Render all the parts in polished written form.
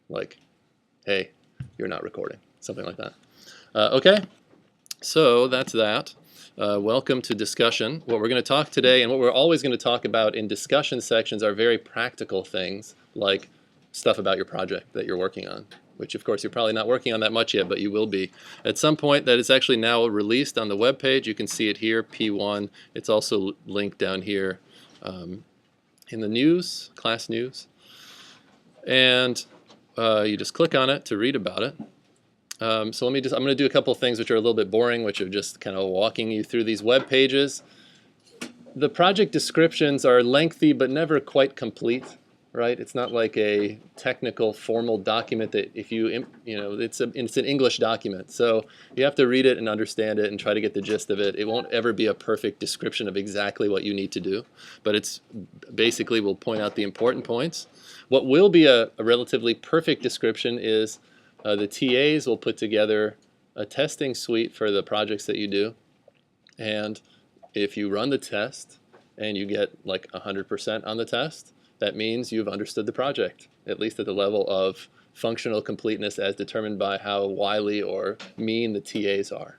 like, hey, you're not recording, something like that. Okay, so that's that. Welcome to discussion. What we're going to talk today, and what we're always going to talk about in discussion sections, are very practical things, like stuff about your project that you're working on, which of course you're probably not working on that much yet, but you will be at some point. That is actually now released on the web page. You can see it here, P1. It's also linked down here in the news, class news. And you just click on it to read about it. So I'm going to do a couple of things which are a little bit boring, which are just kind of walking you through these web pages. The project descriptions are lengthy but never quite complete, right? It's not like a technical formal document that if it's an English document. So you have to read it and understand it and try to get the gist of it. It won't ever be a perfect description of exactly what you need to do, but it's basically will point out the important points. What will be a relatively perfect description is the TAs will put together a testing suite for the projects that you do, and if you run the test and you get like 100% on the test, that means you've understood the project, at least at the level of functional completeness as determined by how wily or mean the TAs are.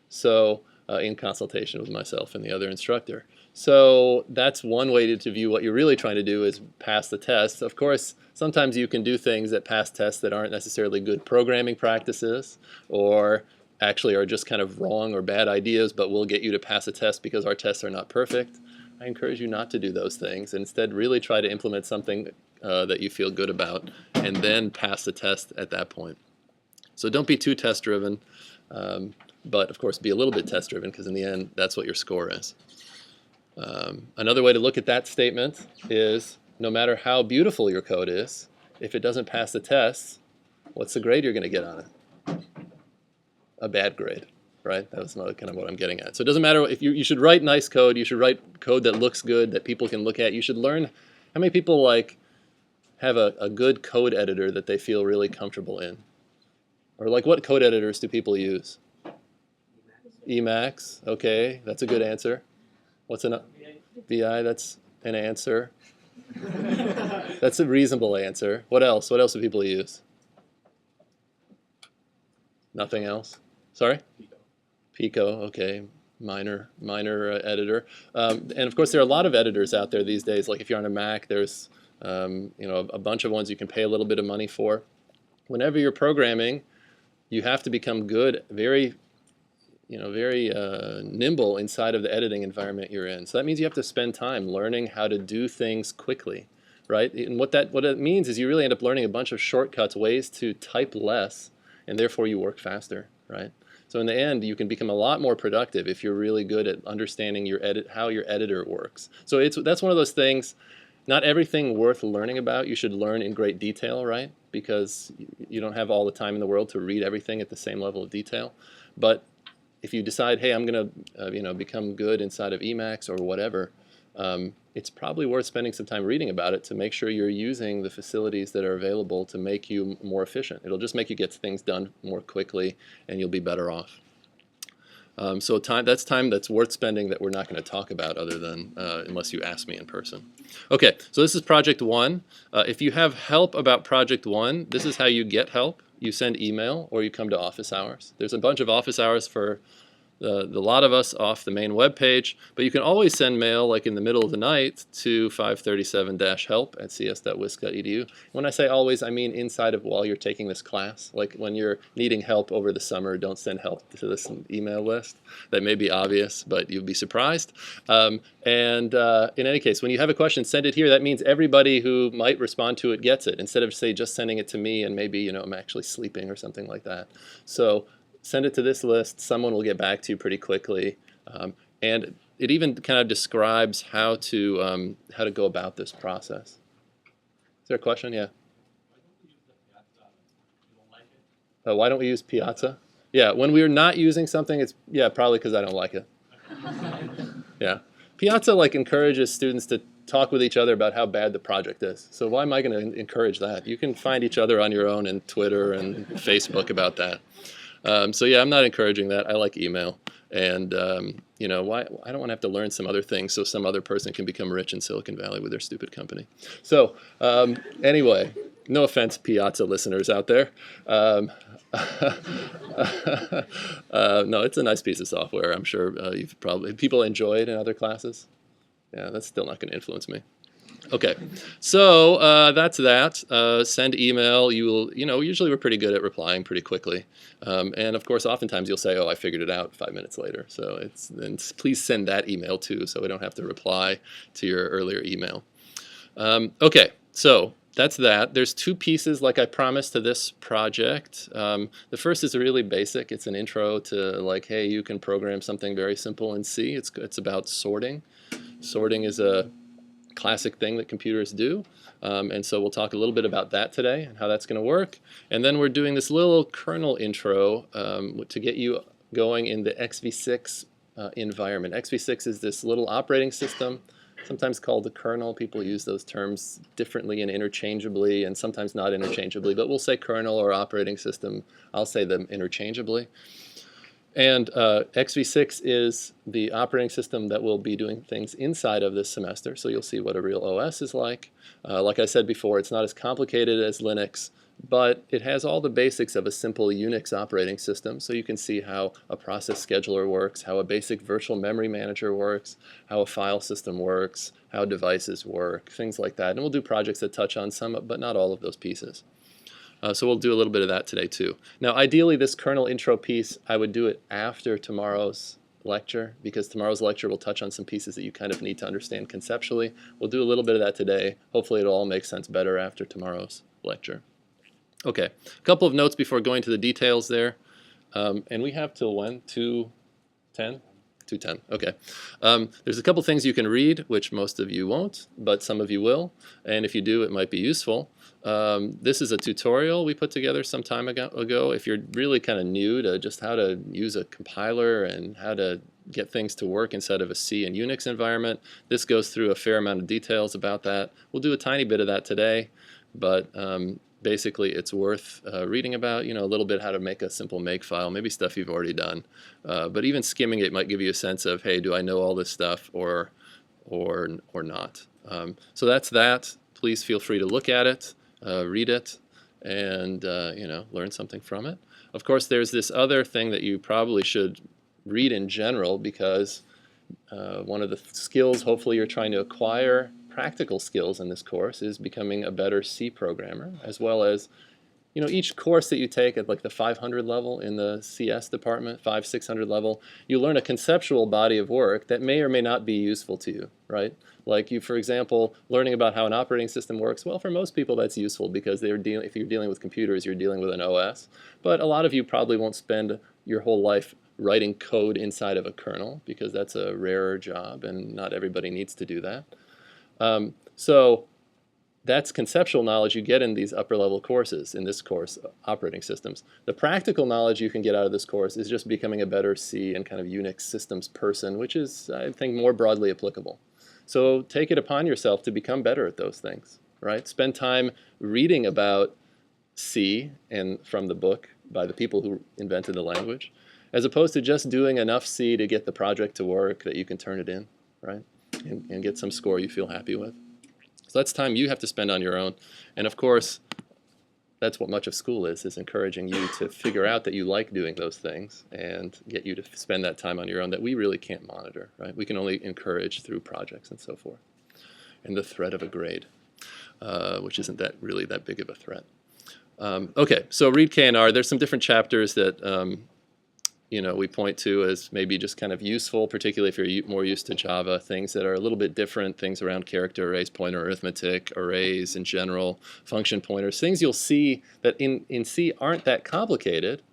So in consultation with myself and the other instructor. So that's one way to view what you're really trying to do is pass the test. Of course, sometimes you can do things that pass tests that aren't necessarily good programming practices, or actually are just kind of wrong or bad ideas, but will get you to pass a test because our tests are not perfect. I encourage you not to do those things. Instead, really try to implement something that you feel good about, and then pass the test at that point. So don't be too test-driven, but of course be a little bit test-driven, because in the end, that's what your score is. Another way to look at that statement is, no matter how beautiful your code is, if it doesn't pass the test, what's the grade you're going to get on it? A bad grade, right? That was kind of what I'm getting at. So it doesn't matter if you should write nice code. You should write code that looks good, that people can look at. You should learn. How many people have a good code editor that they feel really comfortable in? Or what code editors do people use? Emacs. Okay, that's a good answer. What's an VI? That's an answer. That's a reasonable answer. What else? What else do people use? Nothing else? Sorry? Pico, okay. Minor editor. And of course, there are a lot of editors out there these days. Like if you're on a Mac, there's a bunch of ones you can pay a little bit of money for. Whenever you're programming, you have to become good, very nimble inside of the editing environment you're in. So that means you have to spend time learning how to do things quickly, right? And what it means is you really end up learning a bunch of shortcuts, ways to type less, and therefore you work faster, right? So in the end, you can become a lot more productive if you're really good at understanding how your editor works. So that's one of those things. Not everything worth learning about you should learn in great detail, right? Because you don't have all the time in the world to read everything at the same level of detail. But if you decide, hey, I'm going to become good inside of Emacs or whatever, it's probably worth spending some time reading about it to make sure you're using the facilities that are available to make you more efficient. It'll just make you get things done more quickly, and you'll be better off. So that's time that's worth spending that we're not going to talk about other than unless you ask me in person. Okay, so this is Project 1. If you have help about Project 1, this is how you get help. You send email or you come to office hours. There's a bunch of office hours for the lot of us off the main web page, but you can always send mail like in the middle of the night to 537-help@cs.wisc.edu. When I say always, I mean inside of while you're taking this class. Like when you're needing help over the summer, don't send help to this email list. That may be obvious, but you'd be surprised. In any case, when you have a question, send it here. That means everybody who might respond to it gets it, instead of, say, just sending it to me and maybe I'm actually sleeping or something like that. So send it to this list. Someone will get back to you pretty quickly, and it even kind of describes how to go about this process. Is there a question? Yeah. Why don't we use Piazza? Yeah, when we're not using something, it's probably because I don't like it. Yeah, Piazza encourages students to talk with each other about how bad the project is. So why am I going to encourage that? You can find each other on your own in Twitter and Facebook about that. So yeah, I'm not encouraging that. I like email, and why I don't want to have to learn some other things so some other person can become rich in Silicon Valley with their stupid company. So anyway, No offense, Piazza listeners out there. No, it's a nice piece of software. I'm sure you've probably people enjoy it in other classes. Yeah, that's still not going to influence me. Okay, so that's that. Send email. You will, usually we're pretty good at replying pretty quickly, and of course, oftentimes you'll say, "Oh, I figured it out 5 minutes later." So please send that email too, so we don't have to reply to your earlier email. Okay, so that's that. There's two pieces, like I promised, to this project. The first is really basic. It's an intro to like, hey, you can program something very simple in C. It's about sorting. Sorting is a classic thing that computers do. And so we'll talk a little bit about that today and how that's going to work. And then we're doing this little kernel intro to get you going in the XV6 environment. XV6 is this little operating system, sometimes called the kernel. People use those terms differently and interchangeably, and sometimes not interchangeably, but we'll say kernel or operating system. I'll say them interchangeably. And XV6 is the operating system that will be doing things inside of this semester, so you'll see what a real OS is like. Like I said before, it's not as complicated as Linux, but it has all the basics of a simple Unix operating system, so you can see how a process scheduler works, how a basic virtual memory manager works, how a file system works, how devices work, things like that. And we'll do projects that touch on some, but not all of those pieces. So we'll do a little bit of that today too. Now ideally this kernel intro piece, I would do it after tomorrow's lecture, because tomorrow's lecture will touch on some pieces that you kind of need to understand conceptually. We'll do a little bit of that today. Hopefully it'll all make sense better after tomorrow's lecture. Okay, a couple of notes before going to the details there. And we have till when? 2:10? 2:10, okay. There's a couple things you can read, which most of you won't, but some of you will. And if you do, it might be useful. This is a tutorial we put together some time ago. If you're really kind of new to just how to use a compiler and how to get things to work inside of a C and Unix environment, this goes through a fair amount of details about that. We'll do a tiny bit of that today, but basically it's worth reading about, a little bit how to make a simple makefile, maybe stuff you've already done. But even skimming it might give you a sense of, hey, do I know all this stuff or not? So that's that. Please feel free to look at it. Read it, and learn something from it. Of course, there's this other thing that you probably should read in general, because one of the skills hopefully you're trying to acquire, practical skills in this course, is becoming a better C programmer, as well as each course that you take at like the 500 level in the CS department, 500-600 level, you learn a conceptual body of work that may or may not be useful to you, right? Like you, for example, learning about how an operating system works. Well, for most people that's useful, because if you're dealing with computers, you're dealing with an OS. But a lot of you probably won't spend your whole life writing code inside of a kernel, because that's a rarer job and not everybody needs to do that. So that's conceptual knowledge you get in these upper level courses, in this course, operating systems. The practical knowledge you can get out of this course is just becoming a better C and kind of Unix systems person, which is, I think, more broadly applicable. So take it upon yourself to become better at those things, right? Spend time reading about C and from the book by the people who invented the language, as opposed to just doing enough C to get the project to work that you can turn it in, right? And get some score you feel happy with. So that's time you have to spend on your own. And of course, that's what much of school is encouraging you to figure out that you like doing those things and get you to spend that time on your own that we really can't monitor, right? We can only encourage through projects and so forth. And the threat of a grade, which isn't really that big of a threat. Okay, so read KNR. There's some different chapters that we point to as maybe just kind of useful, particularly if you're more used to Java, things that are a little bit different, things around character arrays, pointer arithmetic, arrays in general, function pointers, things you'll see that in C aren't that complicated.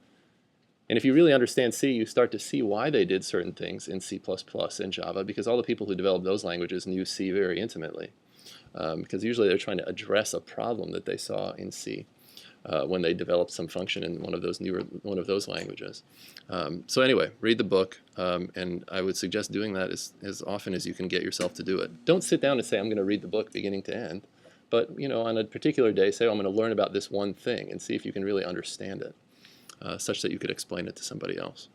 And if you really understand C, you start to see why they did certain things in C++ and Java, because all the people who developed those languages knew C very intimately. Because usually they're trying to address a problem that they saw in C. When they developed some function in one of those languages. So anyway, read the book, and I would suggest doing that as often as you can get yourself to do it. Don't sit down and say, I'm going to read the book beginning to end, but on a particular day, say, I'm going to learn about this one thing and see if you can really understand it, such that you could explain it to somebody else.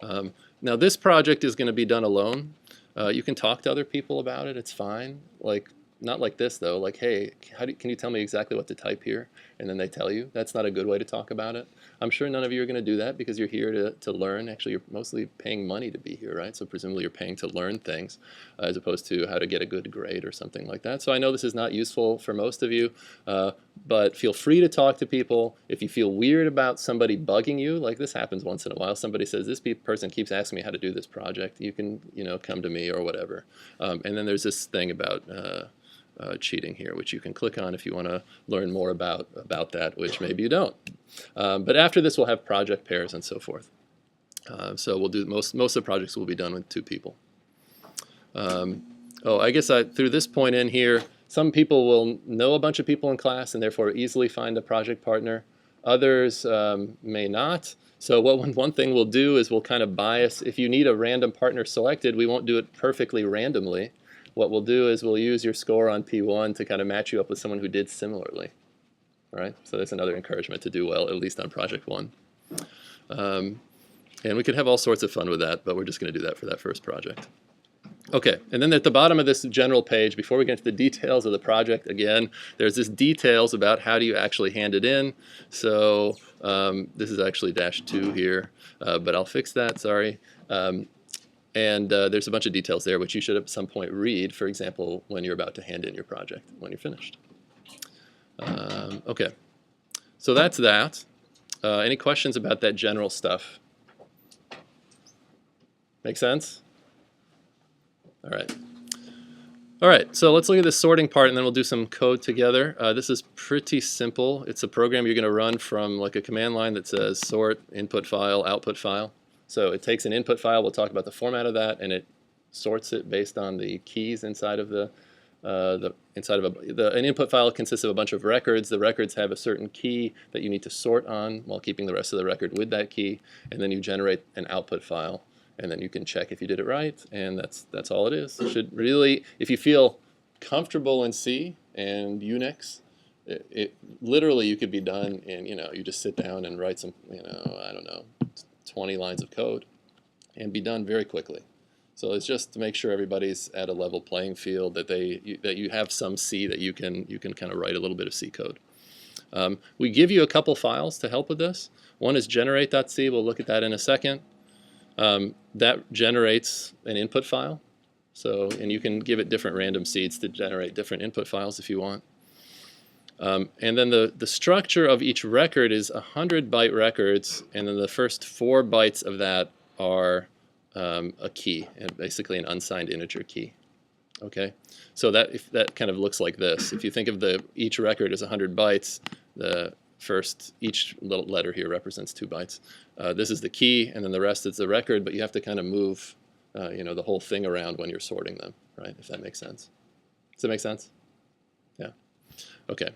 Now this project is going to be done alone. You can talk to other people about it, it's fine. Like, not like this though, like, hey, can you tell me exactly what to type here? And then they tell you. That's not a good way to talk about it. I'm sure none of you are going to do that because you're here to learn. Actually, you're mostly paying money to be here, right? So presumably you're paying to learn things as opposed to how to get a good grade or something like that. So I know this is not useful for most of you, but feel free to talk to people. If you feel weird about somebody bugging you, like this happens once in a while, somebody says, this person keeps asking me how to do this project, you can come to me or whatever. And then there's this thing about cheating here, which you can click on if you want to learn more about that, which maybe you don't. But after this, we'll have project pairs and so forth. So we'll do most of the projects will be done with 2 people. I guess through this point in here, some people will know a bunch of people in class and therefore easily find a project partner. Others may not. So one thing we'll do is we'll kind of bias. If you need a random partner selected, we won't do it perfectly randomly. What we'll do is we'll use your score on P1 to kind of match you up with someone who did similarly. All right? So that's another encouragement to do well, at least on project 1. And we could have all sorts of fun with that, but we're just going to do that for that first project. Okay, and then at the bottom of this general page, before we get into the details of the project, again, there's this details about how do you actually hand it in. So this is actually -2 here, but I'll fix that, sorry. And there's a bunch of details there which you should at some point read, for example, when you're about to hand in your project, when you're finished. Okay, so that's that. Any questions about that general stuff? Make sense? All right. All right, so let's look at the sorting part and then we'll do some code together. This is pretty simple. It's a program you're going to run from like a command line that says sort input file, output file. So it takes an input file, we'll talk about the format of that, and it sorts it based on the keys inside of an input file consists of a bunch of records. The records have a certain key that you need to sort on while keeping the rest of the record with that key, and then you generate an output file. And then you can check if you did it right, and that's all it is. It should really, if you feel comfortable in C and Unix, literally you could be done in, you just sit down and write some, I don't know, 20 lines of code and be done very quickly. So it's just to make sure everybody's at a level playing field, that you have some C that you can kind of write a little bit of C code. We give you a couple files to help with this. One is generate.c. We'll look at that in a second. That generates an input file. So, and you can give it different random seeds to generate different input files if you want. And then the structure of each record is 100 byte records, and then the first 4 bytes of that are a key, and basically an unsigned integer key. Okay, so that kind of looks like this. If you think of each record as 100 bytes, each little letter here represents 2 bytes. This is the key, and then the rest is the record, but you have to kind of move the whole thing around when you're sorting them, right? If that makes sense. Does that make sense? Yeah. Okay.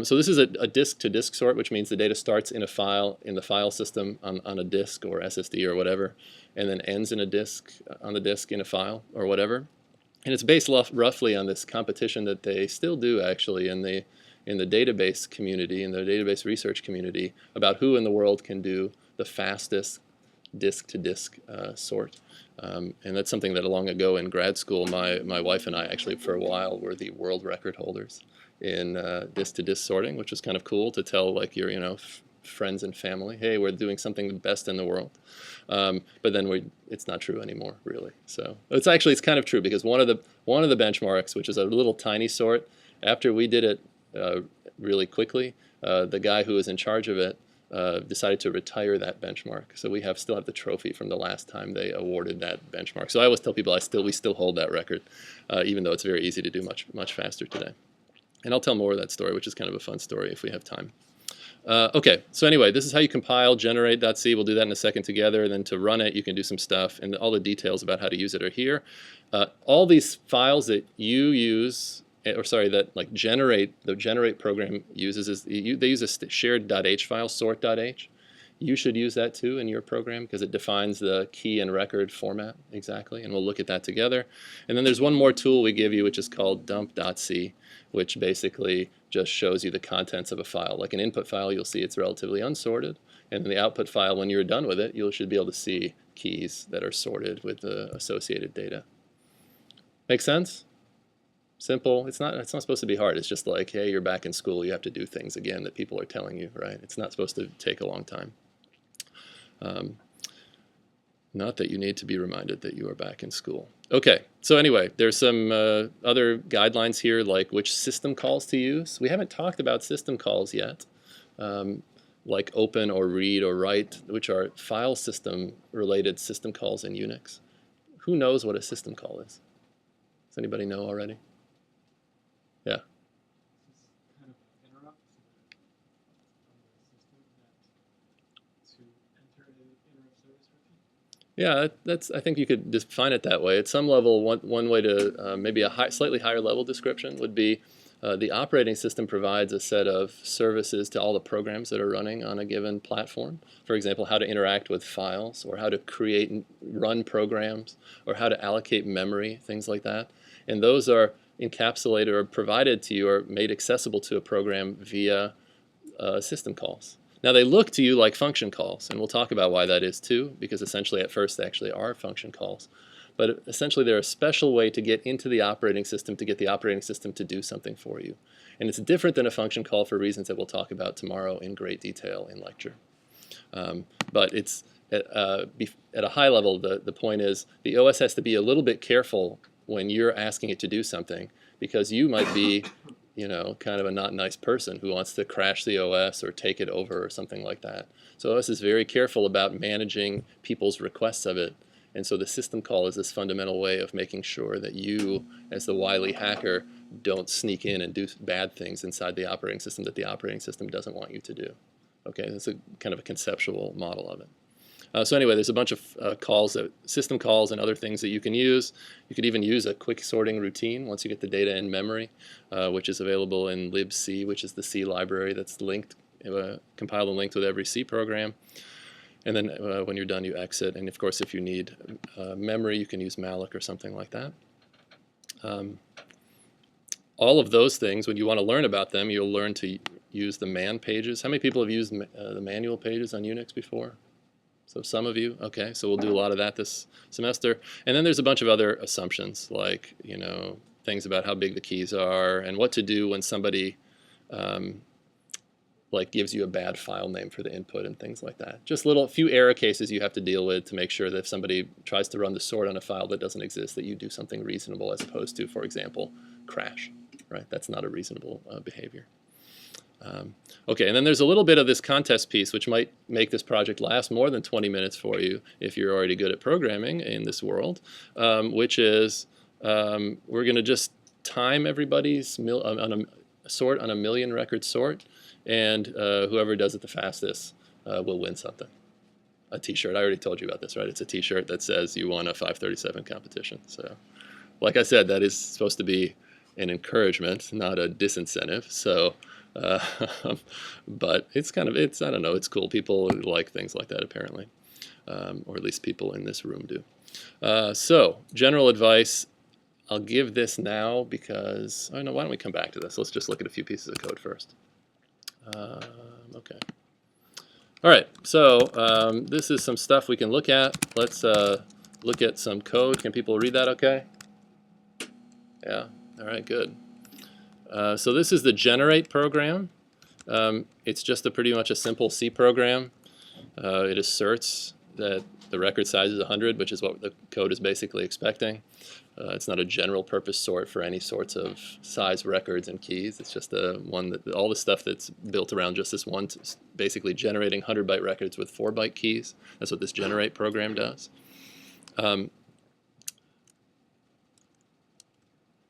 So this is a disk-to-disk sort, which means the data starts in a file in the file system on a disk or SSD or whatever, and then ends in a disk on the disk in a file or whatever. And it's based roughly on this competition that they still do actually in the database community, in the database research community, about who in the world can do the fastest disk-to-disk sort. And that's something that long ago in grad school, my wife and I actually for a while were the world record holders in disk-to-disk sorting, which was kind of cool to tell like your friends and family, hey, we're doing something the best in the world. But then it's not true anymore, really. So it's kind of true, because one of the benchmarks, which is a little tiny sort, after we did it really quickly, the guy who was in charge of it decided to retire that benchmark. So we still have the trophy from the last time they awarded that benchmark. So I always tell people we still hold that record, even though it's very easy to do much faster today. And I'll tell more of that story, which is kind of a fun story if we have time. Okay, so anyway, this is how you compile generate.c. We'll do that in a second together. And then to run it, you can do some stuff, and all the details about how to use it are here. All these files that you use, that like the generate program uses, they use a shared .h file, sort.h. You should use that too in your program, because it defines the key and record format exactly, and we'll look at that together. And then there's one more tool we give you, which is called dump.c, which basically just shows you the contents of a file. Like an input file, you'll see it's relatively unsorted, and in the output file, when you're done with it, you should be able to see keys that are sorted with the associated data. Make sense? Simple. It's not supposed to be hard. It's just like, hey, you're back in school. You have to do things again that people are telling you, right? It's not supposed to take a long time. Not that you need to be reminded that you are back in school. Okay, so anyway, there's some other guidelines here, like which system calls to use. We haven't talked about system calls yet, like open or read or write, which are file system related system calls in Unix. Who knows what a system call is? Does anybody know already? Yeah. Kind of interrupt to enter an interrupt service routine. Yeah, that's. I think you could define it that way. At some level, one way to maybe a slightly higher level description would be the operating system provides a set of services to all the programs that are running on a given platform. For example, how to interact with files, or how to create and run programs, or how to allocate memory, things like that. And those are encapsulated or provided to you or made accessible to a program via system calls. Now they look to you like function calls, and we'll talk about why that is too, because essentially at first they actually are function calls. But essentially they're a special way to get into the operating system, to get the operating system to do something for you. And it's different than a function call for reasons that we'll talk about tomorrow in great detail in lecture. But it's at a high level, the point is the OS has to be a little bit careful when you're asking it to do something, because you might be kind of a not nice person who wants to crash the OS or take it over or something like that. So OS is very careful about managing people's requests of it. And so the system call is this fundamental way of making sure that you, as the wily hacker, don't sneak in and do bad things inside the operating system that the operating system doesn't want you to do. Okay, that's a kind of a conceptual model of it. So anyway, there's a bunch of calls, system calls and other things that you can use. You could even use a quick sorting routine once you get the data in memory, which is available in libc, which is the C library that's linked, compiled and linked with every C program. And then when you're done, you exit. And of course, if you need memory, you can use malloc or something like that. All of those things, when you want to learn about them, you'll learn to use the man pages. How many people have used the manual pages on Unix before? So some of you, okay, so we'll do a lot of that this semester. And then there's a bunch of other assumptions, like, things about how big the keys are and what to do when somebody like gives you a bad file name for the input and things like that. Just few error cases you have to deal with to make sure that if somebody tries to run the sort on a file that doesn't exist, that you do something reasonable as opposed to, for example, crash, right? That's not a reasonable behavior. Okay, and then there's a little bit of this contest piece, which might make this project last more than 20 minutes for you if you're already good at programming in this world, which is we're going to just time everybody's sort on a million record sort, and whoever does it the fastest will win something. A t-shirt. I already told you about this, right? It's a t-shirt that says you won a 537 competition. So, like I said, that is supposed to be an encouragement, not a disincentive. So. But it's I don't know, it's cool. People like things like that apparently, or at least people in this room do. So general advice, I'll give this now because, why don't we come back to this? Let's just look at a few pieces of code first. Okay. All right, so this is some stuff we can look at. Let's look at some code. Can people read that okay? Yeah, all right, good. So this is the generate program. It's just pretty much a simple C program. It asserts that the record size is 100, which is what the code is basically expecting. It's not a general purpose sort for any sorts of size records and keys. It's just one that all the stuff that's built around just this one, basically generating 100-byte records with 4-byte keys. That's what this generate program does.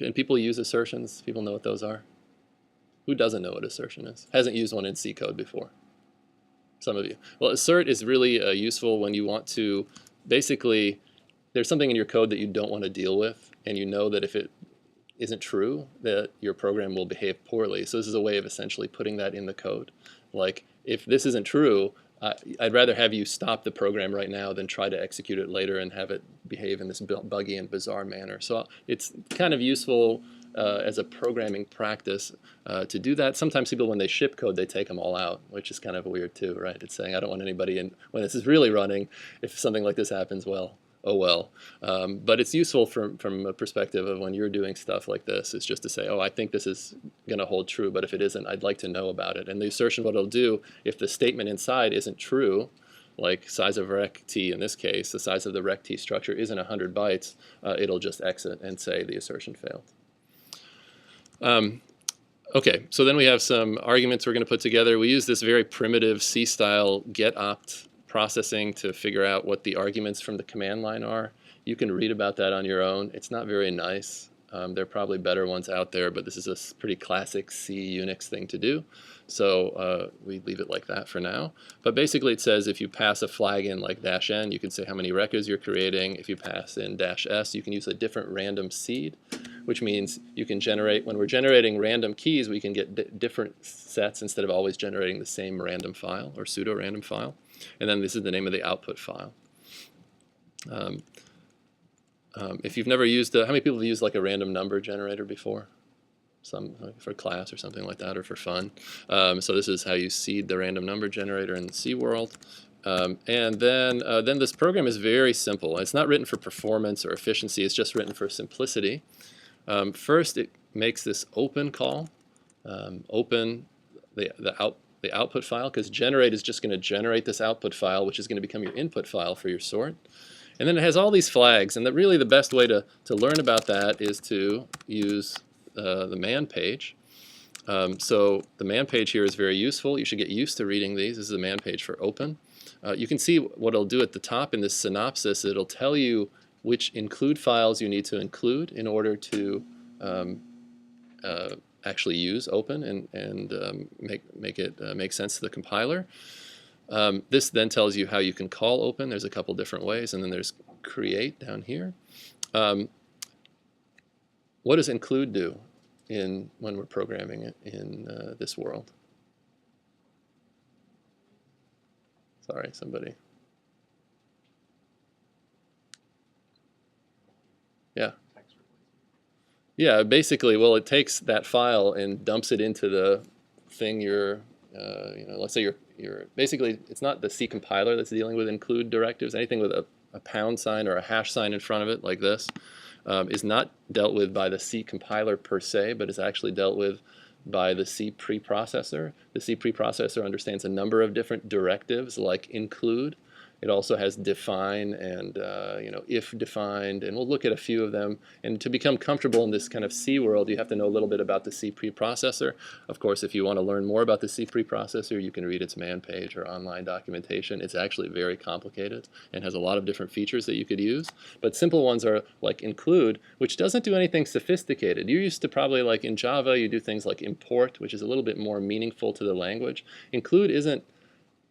And people use assertions. People know what those are. Who doesn't know what assertion is? Hasn't used one in C code before? Some of you. Well, assert is really useful when you want to, basically, there's something in your code that you don't want to deal with, and you know that if it isn't true, that your program will behave poorly. So this is a way of essentially putting that in the code. Like, if this isn't true, I'd rather have you stop the program right now than try to execute it later and have it behave in this buggy and bizarre manner. So it's kind of useful as a programming practice to do that. Sometimes people, when they ship code, they take them all out, which is kind of weird too, right? It's saying, I don't want anybody in, when this is really running, if something like this happens, well, oh well. But it's useful from a perspective of when you're doing stuff like this, is just to say, oh, I think this is going to hold true, but if it isn't, I'd like to know about it. And the assertion, what it'll do, if the statement inside isn't true, like size of rect t in this case, the size of the rect t structure isn't 100 bytes, it'll just exit and say the assertion failed. Okay, so then we have some arguments we're going to put together. We use this very primitive C-style get-opt processing to figure out what the arguments from the command line are. You can read about that on your own. It's not very nice. There are probably better ones out there, but this is a pretty classic C Unix thing to do. So we leave it like that for now. But basically it says if you pass a flag in like -n, you can say how many records you're creating. If you pass in -s, you can use a different random seed, which means you can generate, when we're generating random keys, we can get different sets instead of always generating the same random file or pseudo-random file. And then this is the name of the output file. If you've never used, how many people have used like a random number generator before? Some for class or something like that, or for fun. So this is how you seed the random number generator in the C world. And then this program is very simple. It's not written for performance or efficiency. It's just written for simplicity. First, it makes this open call, open the output file, because generate is just going to generate this output file, which is going to become your input file for your sort. And then it has all these flags, and really the best way to learn about that is to use the man page. So the man page here is very useful. You should get used to reading these. This is the man page for open. You can see what it'll do at the top in this synopsis. It'll tell you which include files you need to include in order to actually use open and make it make sense to the compiler. This then tells you how you can call open. There's a couple different ways, and then there's create down here. What does include do when we're programming it in this world? Sorry, somebody. Yeah. Yeah, basically, well, it takes that file and dumps it into the thing you're, let's say you're basically, it's not the C compiler that's dealing with include directives. Anything with a pound sign or a hash sign in front of it, like this, is not dealt with by the C compiler per se, but is actually dealt with by the C preprocessor. The C preprocessor understands a number of different directives, like include. It also has define and if defined, and we'll look at a few of them. And to become comfortable in this kind of C world, you have to know a little bit about the C preprocessor. Of course, if you want to learn more about the C preprocessor, you can read its man page or online documentation. It's actually very complicated and has a lot of different features that you could use. But simple ones are like include, which doesn't do anything sophisticated. You're used to probably, like in Java, you do things like import, which is a little bit more meaningful to the language. Include isn't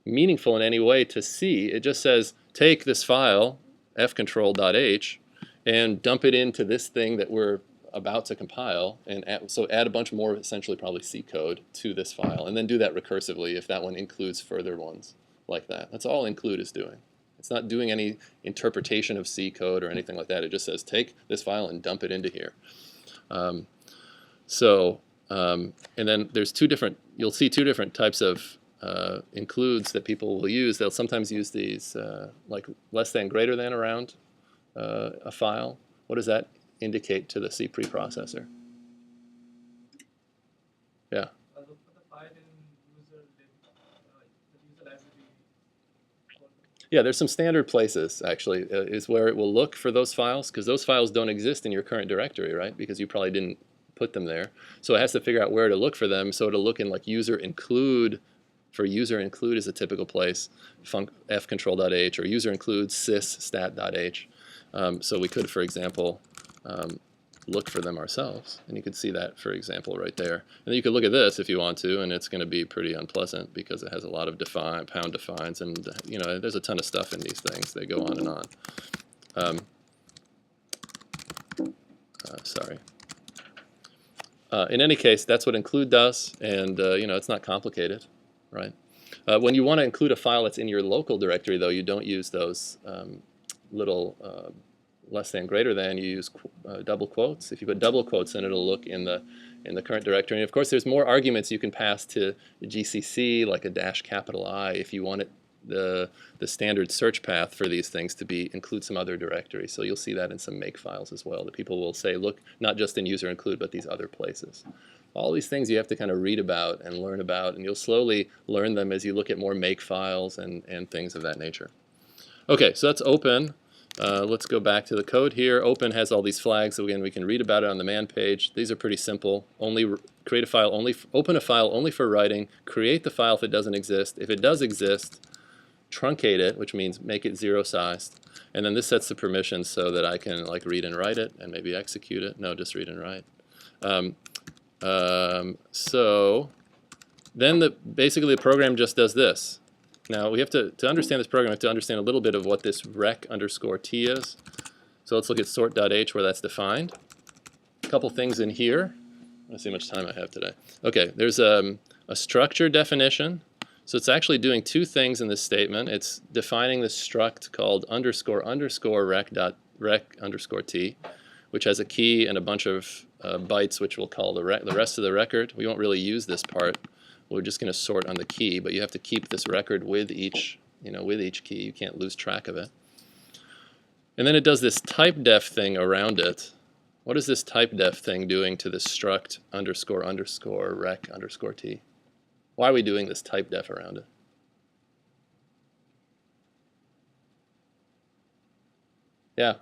meaningful in any way to C. It just says take this file fcontrol.h and dump it into this thing that we're about to compile, and add a bunch more, essentially probably C code, to this file, and then do that recursively if that one includes further ones like that. That's all include is doing. It's not doing any interpretation of C code or anything like that. It just says take this file and dump it into here. And then there's you'll see two different types of includes that people will use. They'll sometimes use these like less than, greater than around a file. What does that indicate to the C preprocessor? Yeah. Put the file in user lib, the user library folder. Yeah, there's some standard places actually is where it will look for those files, because those files don't exist in your current directory, right? Because you probably didn't put them there. So it has to figure out where to look for them. So it'll look in like user include. For user include is a typical place, fcontrol.h, or user include sys.stat.h. So we could, for example, look for them ourselves, and you could see that, for example, right there. And then you could look at this if you want to, and it's going to be pretty unpleasant because it has a lot of pound defines, and there's a ton of stuff in these things. They go on and on. Sorry. In any case, that's what include does, and it's not complicated. Right. When you want to include a file that's in your local directory, though, you don't use those little less than, greater than. You use double quotes. If you put double quotes in, it'll look in the current directory. And of course, there's more arguments you can pass to GCC, like a -I, if you want it the standard search path for these things to be include some other directory. So you'll see that in some make files as well, that people will say, look, not just in user include, but these other places. All these things you have to kind of read about and learn about, and you'll slowly learn them as you look at more make files and things of that nature. Okay, so that's open. Let's go back to the code here. Open has all these flags. So again, we can read about it on the man page. These are pretty simple. Create a file only. Open a file only for writing. Create the file if it doesn't exist. If it does exist, truncate it, which means make it 0-sized. And then this sets the permissions so that I can like read and write it and maybe execute it. No, just read and write. So then basically the program just does this. Now we have to understand this program, we have to understand a little bit of what this rec_t is. So let's look at sort.h where that's defined. A couple things in here. Let's see how much time I have today. Okay, there's a structure definition. So it's actually doing two things in this statement. It's defining this struct called __rec_t, which has a key and a bunch of bytes, which we'll call the rest of the record. We won't really use this part. We're just going to sort on the key, but you have to keep this record with each key. You can't lose track of it. And then it does this typedef thing around it. What is this typedef thing doing to this struct __rec_t? Why are we doing this typedef around it? Yeah.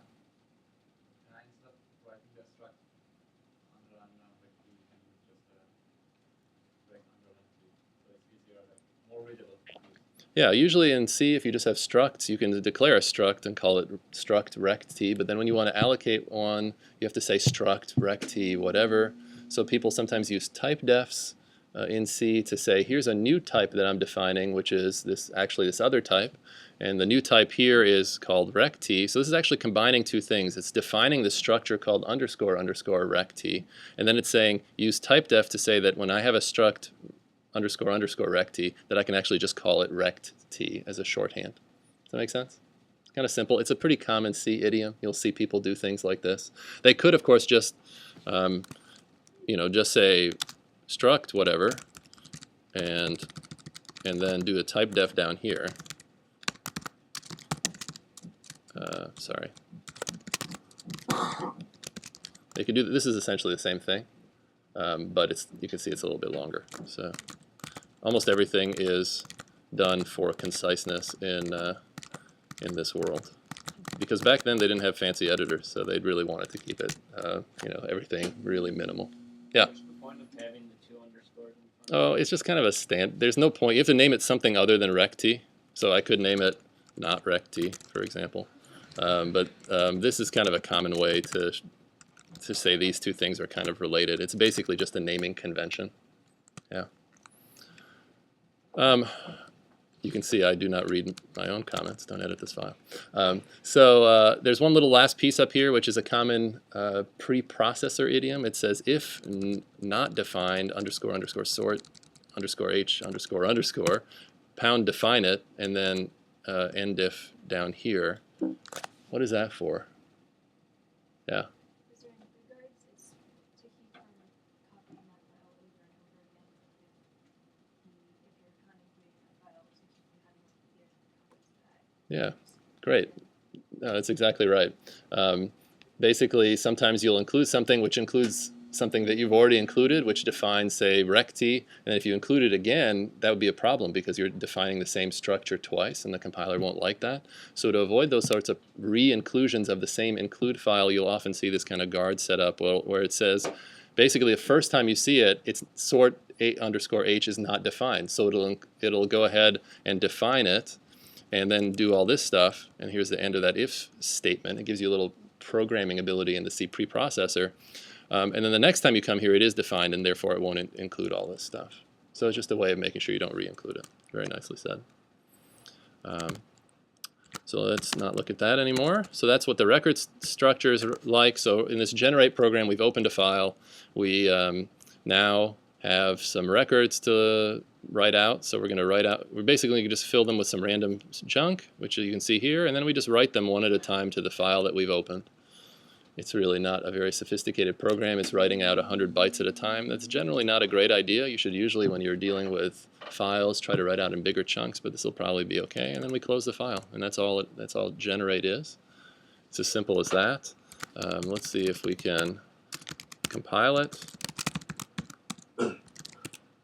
Yeah, usually in C, if you just have structs, you can declare a struct and call it struct rect, but then when you want to allocate one, you have to say struct rect whatever. So people sometimes use typedefs in C to say, here's a new type that I'm defining, which is this other type. And the new type here is called rect. So this is actually combining two things. It's defining the structure called __rect, and then it's saying use typedef to say that when I have a struct __rect, that I can actually just call it rect as a shorthand. Does that make sense? It's kind of simple. It's a pretty common C idiom. You'll see people do things like this. They could, of course, just just say struct whatever, and then do a typedef down here. Sorry. They could do this. Is essentially the same thing, but you can see it's a little bit longer. So almost everything is done for conciseness in this world, because back then they didn't have fancy editors, so they really wanted to keep it, everything really minimal. Yeah. What's the point of having the two underscores in front? Oh, it's just kind of a stand. There's no point. You have to name it something other than rect. So I could name it not rect, for example. But this is kind of a common way to say these two things are kind of related. It's basically just a naming convention. Yeah. You can see I do not read my own comments. Don't edit this file. So there's one little last piece up here, which is a common preprocessor idiom. It says if not defined __sort _h pound define it, and then ndif down here. What is that for? Yeah. Is there any regards? It's to keep from copying that file over and over again. If you're kind of doing that file to keep from having to clear copies of that. Yeah, great. No, that's exactly right. Basically, sometimes you'll include something which includes something that you've already included, which defines, say, rect, and if you include it again, that would be a problem because you're defining the same structure twice, and the compiler won't like that. So to avoid those sorts of re-inclusions of the same include file, you'll often see this kind of guard set up where it says, basically, the first time you see it, it's sort _h is not defined. So it'll go ahead and define it, and then do all this stuff. And here's the end of that if statement. It gives you a little programming ability in the C preprocessor. And then the next time you come here, it is defined, and therefore it won't include all this stuff. So it's just a way of making sure you don't re-include it. Very nicely said. So let's not look at that anymore. So that's what the record structure is like. So in this generate program, we've opened a file. We now have some records to write out. So we're going to write out, we're basically going to just fill them with some random junk, which you can see here, and then we just write them one at a time to the file that we've opened. It's really not a very sophisticated program. It's writing out 100 bytes at a time. That's generally not a great idea. You should usually, when you're dealing with files, try to write out in bigger chunks, but this will probably be okay. And then we close the file, and that's all generate is. It's as simple as that. Let's see if we can compile it.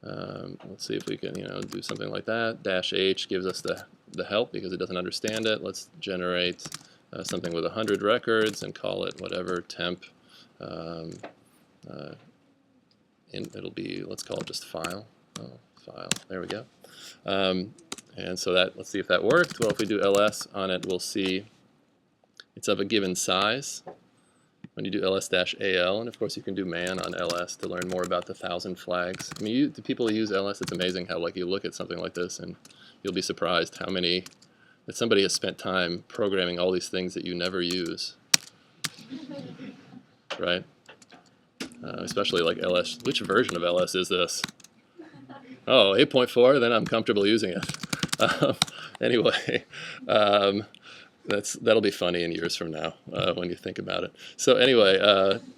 Let's see if we can, do something like that. -H gives us the help because it doesn't understand it. Let's generate something with 100 records and call it whatever, temp. It'll be, let's call it just file. Oh, file. There we go. And so let's see if that worked. Well, if we do ls on it, we'll see it's of a given size. When you do ls-al, and of course you can do man on ls to learn more about the 1,000 flags. I mean, the people who use ls, it's amazing how you look at something like this and you'll be surprised how many that somebody has spent time programming all these things that you never use, right? Especially like ls. Which version of ls is this? Oh, 8.4. Then I'm comfortable using it. Anyway. That'll be funny in years from now when you think about it. So anyway,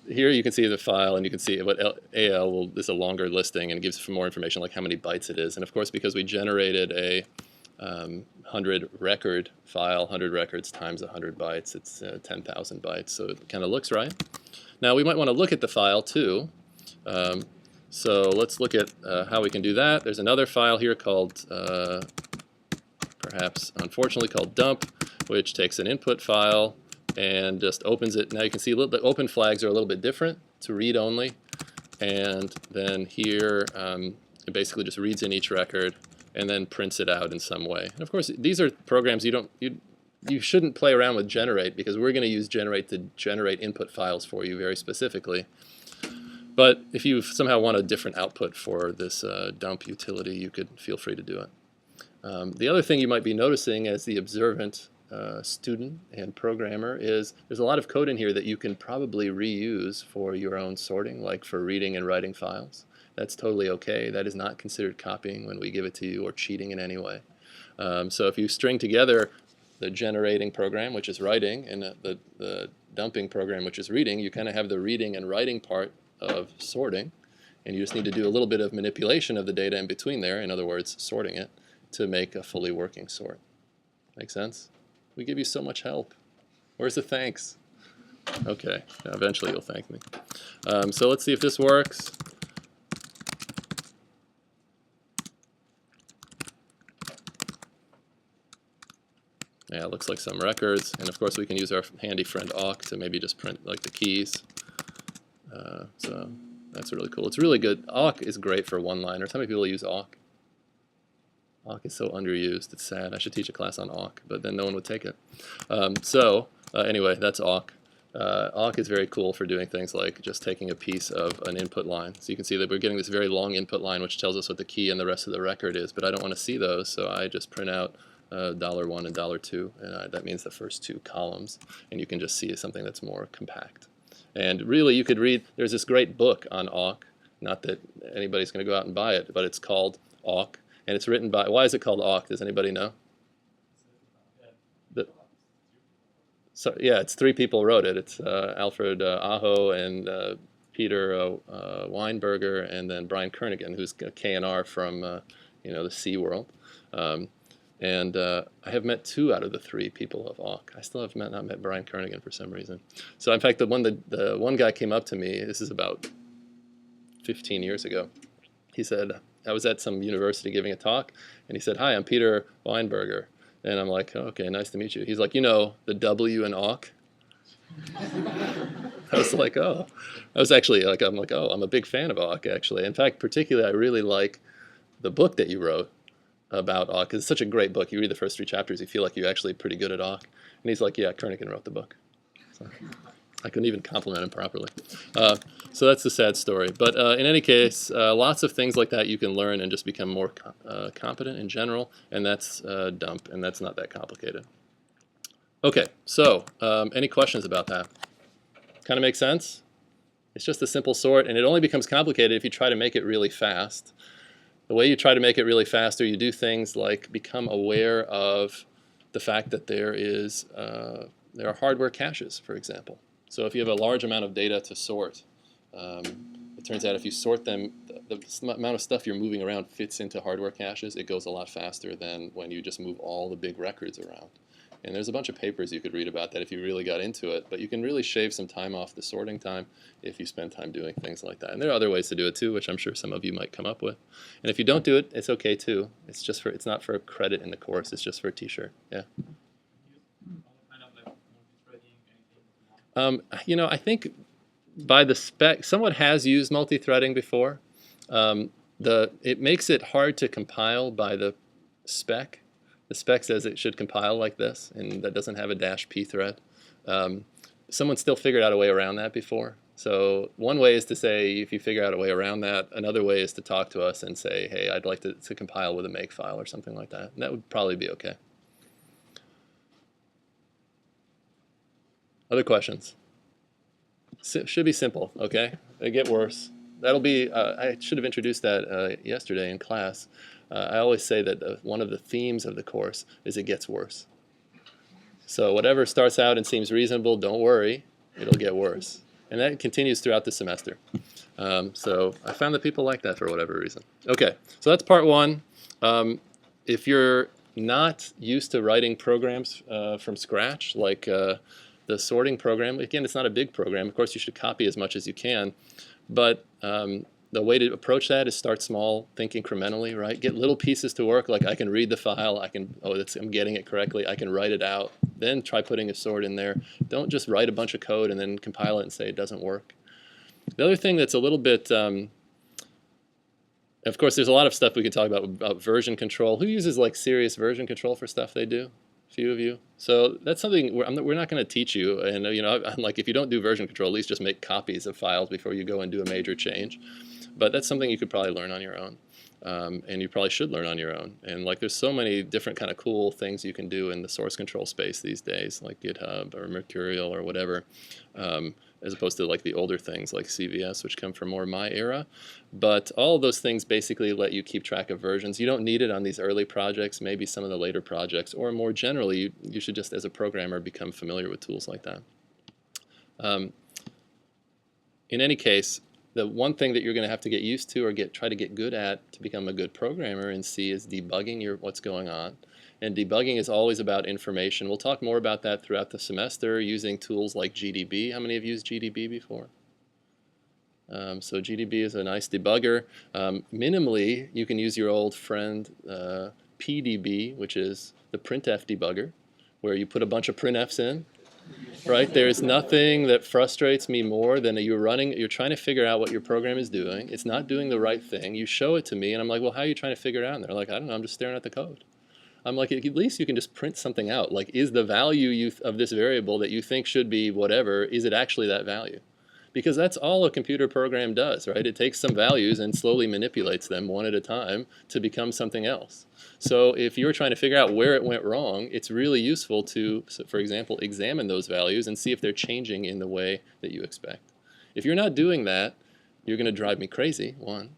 here you can see the file, and you can see what AL is a longer listing and gives more information like how many bytes it is. And of course, because we generated a 100 record file, 100 records times 100 bytes, it's 10,000 bytes. So it kind of looks right. Now we might want to look at the file too. So let's look at how we can do that. There's another file here called, perhaps unfortunately called dump, which takes an input file and just opens it. Now you can see the open flags are a little bit different. It's read only, and then here it basically just reads in each record and then prints it out in some way. And of course, these are programs you shouldn't play around with generate, because we're going to use generate to generate input files for you very specifically. But if you somehow want a different output for this dump utility, you could feel free to do it. The other thing you might be noticing as the observant student and programmer is there's a lot of code in here that you can probably reuse for your own sorting, like for reading and writing files. That's totally okay. That is not considered copying when we give it to you or cheating in any way. So if you string together the generating program, which is writing, and the dumping program, which is reading, you kind of have the reading and writing part of sorting, and you just need to do a little bit of manipulation of the data in between there, in other words, sorting it, to make a fully working sort. Make sense? We give you so much help. Where's the thanks? Okay, eventually you'll thank me. So let's see if this works. Yeah, it looks like some records, and of course we can use our handy friend awk to maybe just print like the keys. So that's really cool. It's really good. Awk is great for one-liners. How many people use awk? Awk is so underused. It's sad. I should teach a class on awk, but then no one would take it. Anyway, that's awk. Awk is very cool for doing things like just taking a piece of an input line. So you can see that we're getting this very long input line which tells us what the key and the rest of the record is, but I don't want to see those, so I just print out $1 and $2, and that means the first two columns, and you can just see something that's more compact. And really you could read, there's this great book on awk, not that anybody's going to go out and buy it, but it's called Awk. And it's written by, why is it called awk? Does anybody know? So yeah, it's 3 people wrote it. It's Alfred Aho and Peter Weinberger, and then Brian Kernighan, who's a K&R from the Sea World. And I have met 2 out of the 3 people of awk. I still have not met Brian Kernighan for some reason. So in fact, the one guy came up to me. This is about 15 years ago. He said, I was at some university giving a talk, and he said, "Hi, I'm Peter Weinberger." And I'm like, oh, "Okay, nice to meet you." He's like, the W in awk? I was like, oh. I was actually like, I'm a big fan of awk, actually. In fact, particularly, I really like the book that you wrote about awk, because it's such a great book. You read the first 3 chapters, you feel like you're actually pretty good at awk. And he's like, yeah, Kernighan wrote the book. So I couldn't even compliment him properly. So that's the sad story. But in any case, lots of things like that you can learn and just become more competent in general, and that's dump, and that's not that complicated. Okay, so any questions about that? Kind of make sense? It's just a simple sort, and it only becomes complicated if you try to make it really fast. The way you try to make it really fast, or you do things like become aware of the fact that there are hardware caches, for example. So if you have a large amount of data to sort, it turns out if you sort them, the amount of stuff you're moving around fits into hardware caches. It goes a lot faster than when you just move all the big records around. And there's a bunch of papers you could read about that if you really got into it, but you can really shave some time off the sorting time if you spend time doing things like that. And there are other ways to do it too, which I'm sure some of you might come up with. And if you don't do it, it's okay too. It's not for credit in the course, it's just for a t-shirt. Yeah. Kind of like multi-threading, anything. You know, I think by the spec, someone has used multi-threading before. It makes it hard to compile by the spec. The spec says it should compile like this, and that doesn't have a -p thread. Someone still figured out a way around that before. So one way is to say, if you figure out a way around that, another way is to talk to us and say, hey, I'd like to compile with a makefile or something like that. And that would probably be okay. Other questions? Should be simple, okay? They get worse. That'll be, I should have introduced that yesterday in class. I always say that one of the themes of the course is it gets worse. So whatever starts out and seems reasonable, don't worry, it'll get worse. And that continues throughout the semester. So I found that people like that for whatever reason. Okay, so that's part one. If you're not used to writing programs from scratch, like the sorting program, again, it's not a big program. Of course, you should copy as much as you can. But the way to approach that is start small, think incrementally, right? Get little pieces to work, like I can read the file, I'm getting it correctly, I can write it out, then try putting a sort in there. Don't just write a bunch of code and then compile it and say it doesn't work. The other thing that's a little bit, of course, there's a lot of stuff we could talk about version control. Who uses like serious version control for stuff they do? A few of you. So that's something we're not going to teach you. And you know, I'm like, if you don't do version control, at least just make copies of files before you go and do a major change. But that's something you could probably learn on your own. And you probably should learn on your own. And like there's so many different kind of cool things you can do in the source control space these days, like GitHub or Mercurial or whatever, as opposed to like the older things like CVS, which come from more my era. But all of those things basically let you keep track of versions. You don't need it on these early projects, maybe some of the later projects, or more generally, you should just as a programmer become familiar with tools like that. In any case, the one thing that you're going to have to get used to or try to get good at to become a good programmer in C is debugging what's going on. And debugging is always about information. We'll talk more about that throughout the semester using tools like GDB. How many have used GDB before? So GDB is a nice debugger. Minimally, you can use your old friend PDB, which is the printf debugger, where you put a bunch of printfs in. Right? There's nothing that frustrates me more than you're trying to figure out what your program is doing. It's not doing the right thing. You show it to me, and I'm like, well, how are you trying to figure it out? And they're like, I don't know, I'm just staring at the code. I'm like, at least you can just print something out. Like, is the value of this variable that you think should be whatever, is it actually that value? Because that's all a computer program does, right? It takes some values and slowly manipulates them one at a time to become something else. So if you're trying to figure out where it went wrong, it's really useful to, for example, examine those values and see if they're changing in the way that you expect. If you're not doing that, you're going to drive me crazy, one.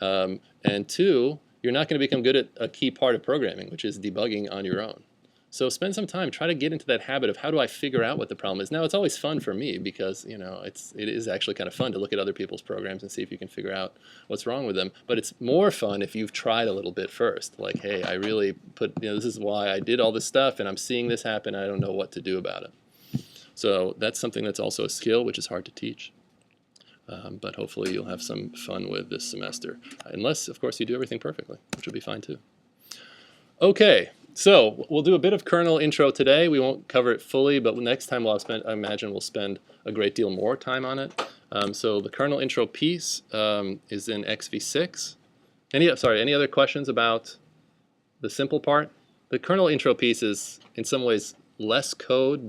And two, you're not going to become good at a key part of programming, which is debugging on your own. So spend some time, try to get into that habit of how do I figure out what the problem is. Now, it's always fun for me because, you know, it is actually kind of fun to look at other people's programs and see if you can figure out what's wrong with them. But it's more fun if you've tried a little bit first. Like, hey, I really this is why I did all this stuff and I'm seeing this happen. I don't know what to do about it. So that's something that's also a skill, which is hard to teach. But hopefully you'll have some fun with this semester. Unless, of course, you do everything perfectly, which will be fine too. Okay. So we'll do a bit of kernel intro today. We won't cover it fully, but next time I imagine we'll spend a great deal more time on it. So the kernel intro piece is in XV6. Any other questions about the simple part? The kernel intro piece is in some ways less code,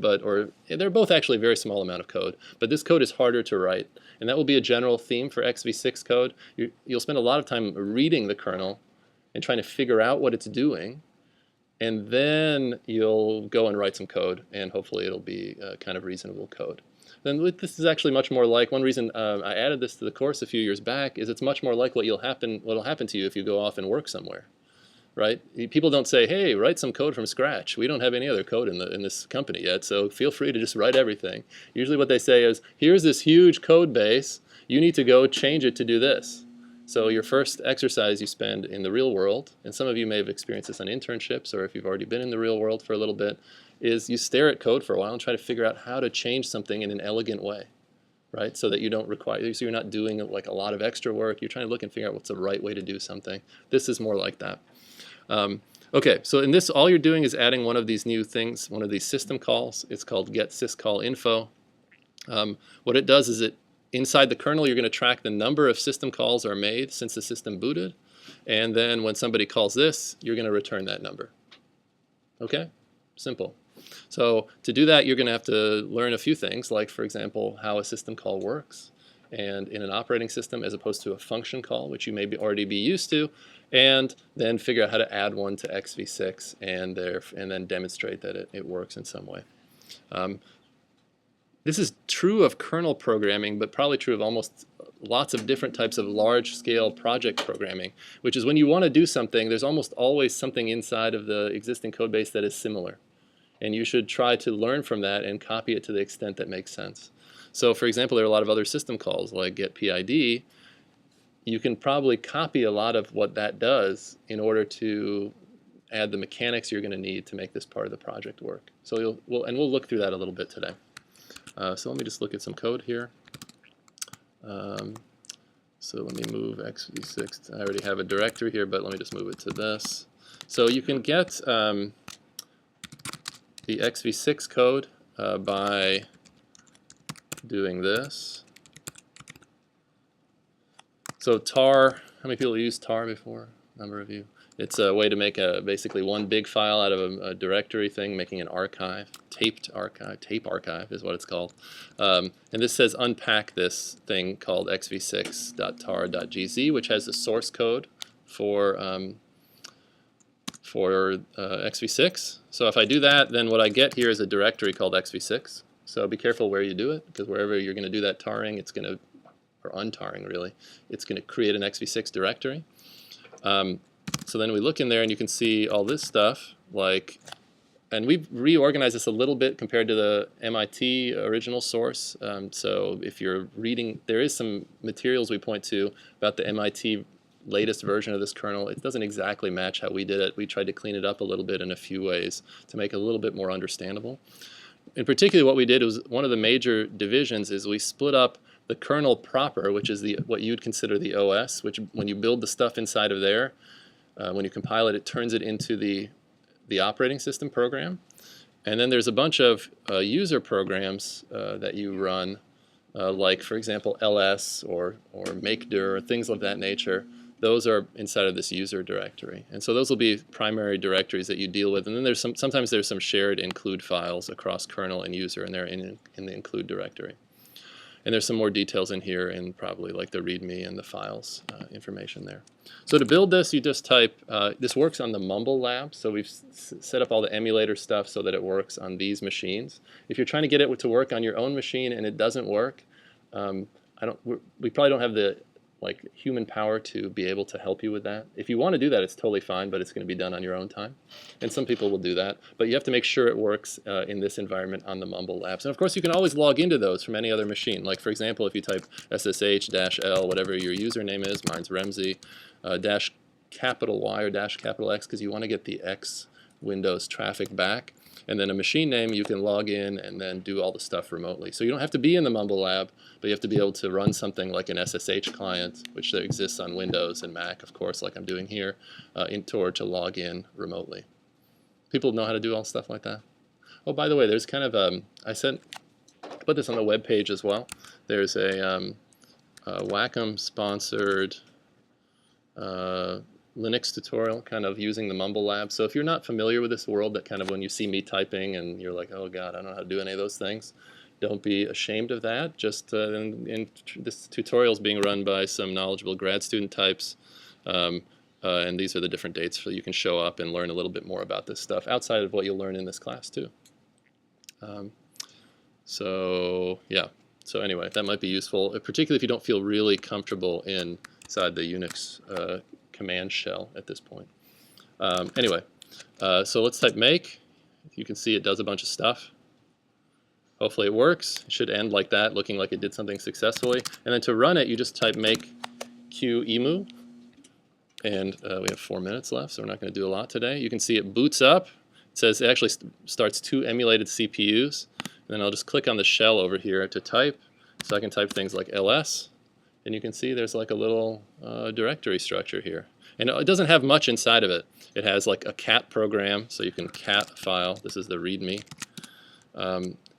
they're both actually a very small amount of code, but this code is harder to write. And that will be a general theme for XV6 code. You'll spend a lot of time reading the kernel and trying to figure out what it's doing. And then you'll go and write some code, and hopefully it'll be kind of reasonable code. Then this is actually much more like, one reason I added this to the course a few years back is it's much more like what'll happen to you if you go off and work somewhere. right? People don't say, hey, write some code from scratch. We don't have any other code in this company yet, so feel free to just write everything. Usually what they say is, here's this huge code base. You need to go change it to do this. So your first exercise you spend in the real world, and some of you may have experienced this on internships, or if you've already been in the real world for a little bit, is you stare at code for a while and try to figure out how to change something in an elegant way, right? So that you don't require, so you're not doing like a lot of extra work. You're trying to look and figure out what's the right way to do something. This is more like that. Okay, so in this, all you're doing is adding one of these new things, one of these system calls. It's called getSysCallInfo. What it does is inside the kernel, you're going to track the number of system calls are made since the system booted. And then when somebody calls this, you're going to return that number. Okay? Simple. So to do that, you're going to have to learn a few things, like, for example, how a system call works, and in an operating system as opposed to a function call, which you may already be used to, and then figure out how to add one to xv6 and then demonstrate that it works in some way. This is true of kernel programming, but probably true of almost lots of different types of large-scale project programming, which is when you want to do something, there's almost always something inside of the existing code base that is similar. And you should try to learn from that and copy it to the extent that makes sense. So for example, there are a lot of other system calls like getPID. You can probably copy a lot of what that does in order to add the mechanics you're going to need to make this part of the project work. So we'll look through that a little bit today. So let me just look at some code here. So let me move xv6. I already have a directory here, but let me just move it to this. So you can get the xv6 code by doing this. So tar, how many people used tar before? A number of you. It's a way to make basically one big file out of a directory thing, making an archive, tape archive is what it's called. And this says unpack this thing called xv6.tar.gz, which has the source code for xv6. So if I do that, then what I get here is a directory called xv6. So be careful where you do it, because wherever you're going to do that tarring, it's going to, or untarring really, it's going to create an xv6 directory. So then we look in there and you can see all this stuff, like, and we've reorganized this a little bit compared to the MIT original source. So if you're reading, there is some materials we point to about the MIT latest version of this kernel. It doesn't exactly match how we did it. We tried to clean it up a little bit in a few ways to make it a little bit more understandable. In particular, what we did was one of the major divisions is we split up the kernel proper, which is what you'd consider the OS, which when you build the stuff inside of there, when you compile it, it turns it into the operating system program. And then there's a bunch of user programs that you run, like, for example, ls or makedir, or things of that nature. Those are inside of this user directory. And so those will be primary directories that you deal with. And then there's sometimes there's some shared include files across kernel and user, and they're in the include directory. And there's some more details in here in probably like the README and the files information there. So to build this, you just type, this works on the Mumble lab. So we've set up all the emulator stuff so that it works on these machines. If you're trying to get it to work on your own machine and it doesn't work, we probably don't have the human power to be able to help you with that. If you want to do that, it's totally fine, but it's going to be done on your own time. And some people will do that. But you have to make sure it works in this environment on the Mumble labs. And of course, you can always log into those from any other machine. Like, for example, if you type SSH-L, whatever your username is, mine's Remzi, dash capital Y or dash capital X, because you want to get the X Windows traffic back. And then a machine name, you can log in and then do all the stuff remotely. So you don't have to be in the Mumble lab, but you have to be able to run something like an SSH client, which exists on Windows and Mac, of course, like I'm doing here, in order to log in remotely. People know how to do all stuff like that? Oh, by the way, there's kind of I put this on the web page as well. There's a Wacom-sponsored Linux tutorial kind of using the Mumble lab. So if you're not familiar with this world, that kind of when you see me typing and you're like, oh God, I don't know how to do any of those things, don't be ashamed of that. Just this tutorial is being run by some knowledgeable grad student types, and these are the different dates so you can show up and learn a little bit more about this stuff outside of what you'll learn in this class too. So yeah, so anyway, that might be useful, particularly if you don't feel really comfortable inside the Unix command shell at this point. Anyway, so let's type make. You can see it does a bunch of stuff. Hopefully it works. It should end like that, looking like it did something successfully. And then to run it, you just type make qemu. And we have 4 minutes left, so we're not going to do a lot today. You can see it boots up. It says it actually starts 2 emulated CPUs. And then I'll just click on the shell over here to type. So I can type things like ls. And you can see there's like a little directory structure here. And it doesn't have much inside of it. It has like a cat program, so you can cat file. This is the README.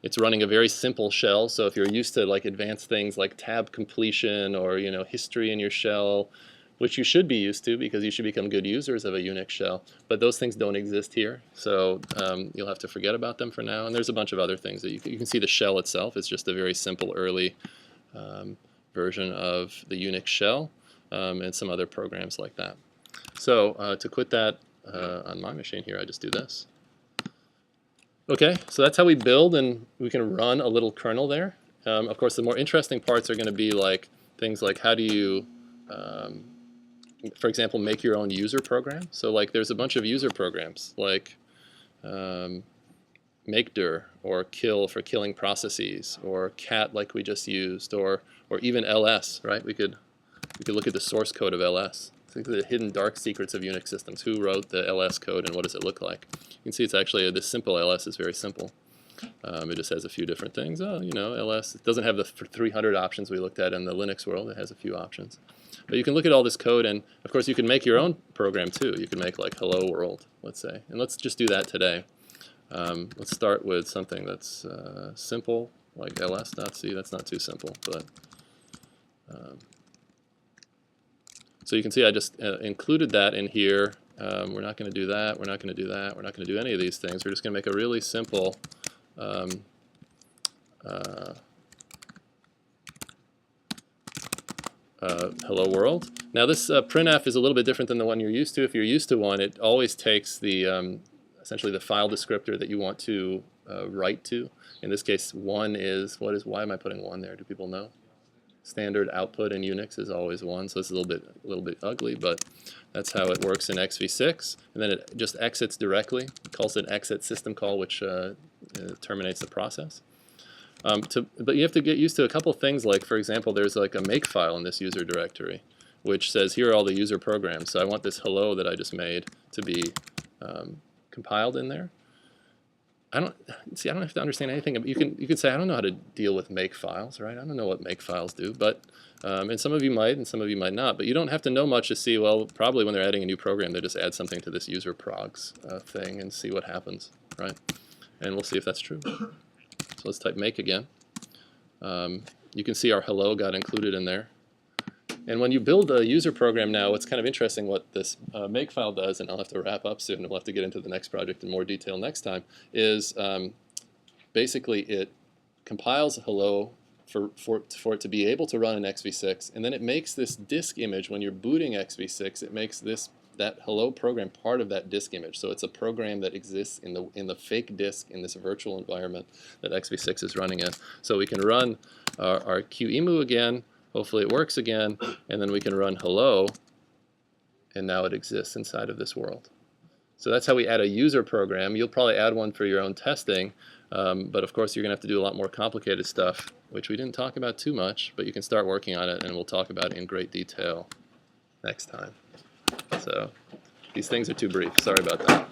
It's running a very simple shell, so if you're used to like advanced things like tab completion or history in your shell, which you should be used to because you should become good users of a Unix shell, but those things don't exist here, so you'll have to forget about them for now. And there's a bunch of other things that you can see. The shell itself is just a very simple early version of the Unix shell, and some other programs like that. So to quit that on my machine here, I just do this. Okay, so that's how we build, and we can run a little kernel there. Of course, the more interesting parts are going to be like things like how do you, for example, make your own user program. So like there's a bunch of user programs like makedir or kill for killing processes, or cat like we just used, or even ls, right? We could look at the source code of ls. Think of the hidden dark secrets of Unix systems. Who wrote the ls code and what does it look like? You can see it's actually, this simple ls is very simple. It just has a few different things. Oh, ls, it doesn't have the 300 options we looked at in the Linux world. It has a few options. But you can look at all this code, and of course you can make your own program too. You can make like hello world, let's say. And let's just do that today. Let's start with something that's simple, like ls.c. That's not too simple, but so you can see I just included that in here. We're not going to do that. We're not going to do that. We're not going to do any of these things. We're just going to make a really simple hello world. Now this printf is a little bit different than the one you're used to. If you're used to one, it always takes the essentially the file descriptor that you want to write to. In this case, one is, why am I putting 1 there? Do people know? Standard output in Unix is always 1, so it's a little bit ugly, but that's how it works in XV6. And then it just exits directly. It calls it exit system call, which terminates the process. But you have to get used to a couple things, like for example, there's like a make file in this user directory, which says here are all the user programs. So I want this hello that I just made to be compiled in there. I don't have to understand anything. You can say I don't know how to deal with make files, right? I don't know what make files do, but and some of you might, and some of you might not. But you don't have to know much to see. Well, probably when they're adding a new program, they just add something to this user progs thing and see what happens, right? And we'll see if that's true. So let's type make again. You can see our hello got included in there. And when you build a user program now, it's kind of interesting what this makefile does, and I'll have to wrap up soon, and we'll have to get into the next project in more detail next time, is basically it compiles a hello for it to be able to run in XV6, and then it makes this disk image. When you're booting XV6, it makes that hello program part of that disk image. So it's a program that exists in the fake disk in this virtual environment that XV6 is running in. So we can run our qemu again. Hopefully it works again, and then we can run hello, and now it exists inside of this world. So that's how we add a user program. You'll probably add one for your own testing, but of course you're going to have to do a lot more complicated stuff, which we didn't talk about too much, but you can start working on it, and we'll talk about it in great detail next time. So these things are too brief. Sorry about that.